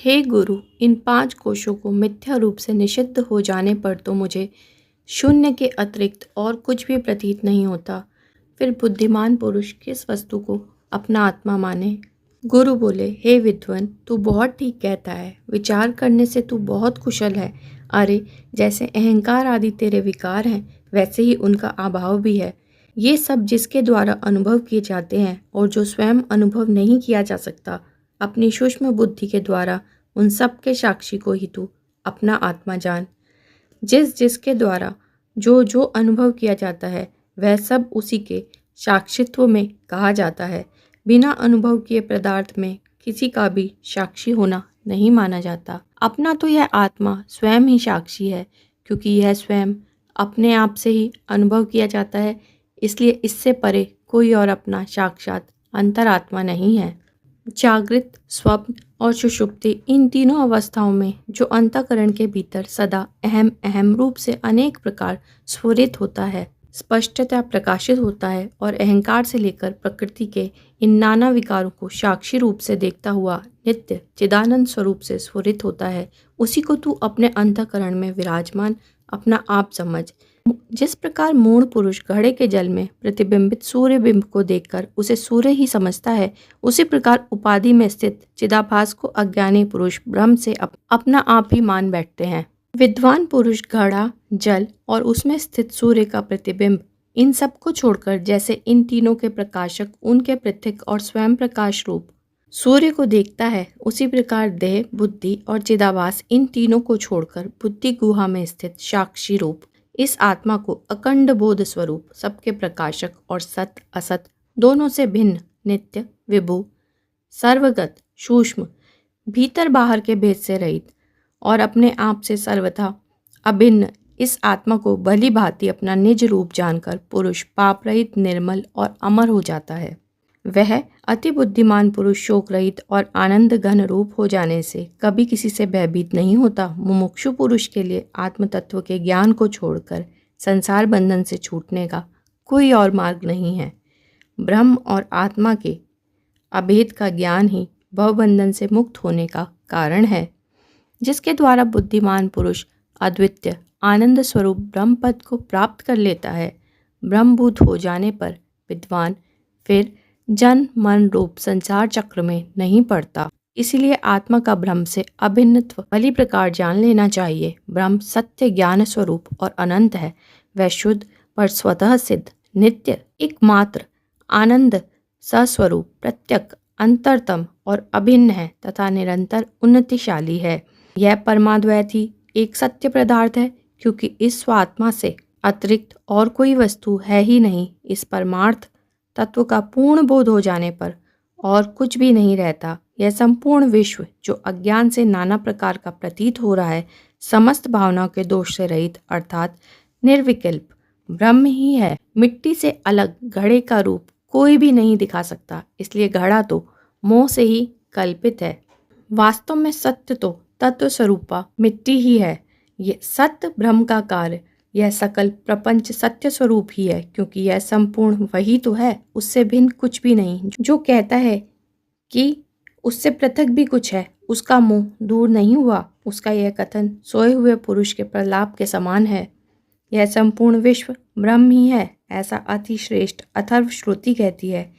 हे गुरु, इन 5 कोशों को मिथ्या रूप से निषिद्ध हो जाने पर तो मुझे शून्य के अतिरिक्त और कुछ भी प्रतीत नहीं होता। फिर बुद्धिमान पुरुष किस वस्तु को अपना आत्मा माने? गुरु बोले, हे विद्वान, तू बहुत ठीक कहता है। विचार करने से तू बहुत कुशल है। अरे, जैसे अहंकार आदि तेरे विकार हैं, वैसे ही उनका अभाव भी है। ये सब जिसके द्वारा अनुभव किए जाते हैं और जो स्वयं अनुभव नहीं किया जा सकता, अपनी सूक्ष्म बुद्धि के द्वारा उन सब के साक्षी को ही तू अपना आत्मा जान। जिसके द्वारा जो जो अनुभव किया जाता है, वह सब उसी के साक्षित्व में कहा जाता है। बिना अनुभव किए पदार्थ में किसी का भी साक्षी होना नहीं माना जाता। अपना तो यह आत्मा स्वयं ही साक्षी है, क्योंकि यह स्वयं अपने आप से ही अनुभव किया जाता है। इसलिए इससे परे कोई और अपना साक्षात अंतरात्मा नहीं है। जागृत, स्वप्न और सुषुप्ति, इन तीनों अवस्थाओं में जो अंतःकरण के भीतर सदा अहम अहम रूप से अनेक प्रकार स्फुरित होता है, स्पष्टतः प्रकाशित होता है और अहंकार से लेकर प्रकृति के इन नाना विकारों को साक्षी रूप से देखता हुआ नित्य चिदानंद स्वरूप से स्फुरित होता है, उसी को तू अपने अंतःकरण में विराजमान अपना आप समझ। जिस प्रकार मूढ़ पुरुष घड़े के जल में प्रतिबिंबित सूर्य बिंब को देखकर उसे सूर्य ही समझता है, उसी प्रकार उपाधि में स्थित चिदाभास को अज्ञानी पुरुष ब्रह्म से अपना आप ही मान बैठते हैं। विद्वान पुरुष घड़ा, जल और उसमें स्थित सूर्य का प्रतिबिंब, इन सब को छोड़कर जैसे इन तीनों के प्रकाशक उनके पृथक और स्वयं प्रकाश रूप सूर्य को देखता है, उसी प्रकार देह, बुद्धि और चिदाभास, इन तीनों को छोड़कर बुद्धि गुहा में स्थित साक्षी रूप इस आत्मा को अखंड बोध स्वरूप, सबके प्रकाशक और सत असत दोनों से भिन्न, नित्य, विभु, सर्वगत, सूक्ष्म, भीतर बाहर के भेद से रहित और अपने आप से सर्वथा अभिन्न इस आत्मा को भली भांति अपना निज रूप जानकर पुरुष पाप रहित, निर्मल और अमर हो जाता है। वह अति बुद्धिमान पुरुष शोक रहित और आनंद घन रूप हो जाने से कभी किसी से भयभीत नहीं होता। मुमुक्षु पुरुष के लिए आत्म तत्व के ज्ञान को छोड़कर संसार बंधन से छूटने का कोई और मार्ग नहीं है। ब्रह्म और आत्मा के अभेद का ज्ञान ही भवबंधन से मुक्त होने का कारण है, जिसके द्वारा बुद्धिमान पुरुष अद्वितीय आनंद स्वरूप ब्रह्म पद को प्राप्त कर लेता है। ब्रह्मभूत हो जाने पर विद्वान फिर जन्म मरण रूप संसार चक्र में नहीं पड़ता। इसीलिए आत्मा का ब्रह्म से अभिन्नत्व भली प्रकार जान लेना चाहिए। ब्रह्म सत्य ज्ञान स्वरूप और अनंत है। वह शुद्ध पर स्वतः सिद्ध, नित्य, एकमात्र, आनंद सस्वरूप, प्रत्यक, अंतरतम और अभिन्न है तथा निरंतर उन्नतिशाली है। यह परमाद्वैत ही एक सत्य पदार्थ है, क्योंकि इस स्वात्मा से अतिरिक्त और कोई वस्तु है ही नहीं। इस परमार्थ तत्व का पूर्ण बोध हो जाने पर और कुछ भी नहीं रहता। यह संपूर्ण विश्व जो अज्ञान से नाना प्रकार का प्रतीत हो रहा है, समस्त भावनाओं के दोष से रहित अर्थात निर्विकल्प ब्रह्म ही है। मिट्टी से अलग घड़े का रूप कोई भी नहीं दिखा सकता, इसलिए घड़ा तो मोह से ही कल्पित है। वास्तव में सत्य तो तत्व स्वरूपा मिट्टी ही है। यह सत्य ब्रह्म का कार्य, यह सकल प्रपंच सत्य स्वरूप ही है, क्योंकि यह संपूर्ण वही तो है, उससे भिन्न कुछ भी नहीं। जो कहता है कि उससे पृथक भी कुछ है, उसका मोह दूर नहीं हुआ। उसका यह कथन सोए हुए पुरुष के प्रलाप के समान है। यह संपूर्ण विश्व ब्रह्म ही है, ऐसा अति श्रेष्ठ अथर्व श्रुति कहती है।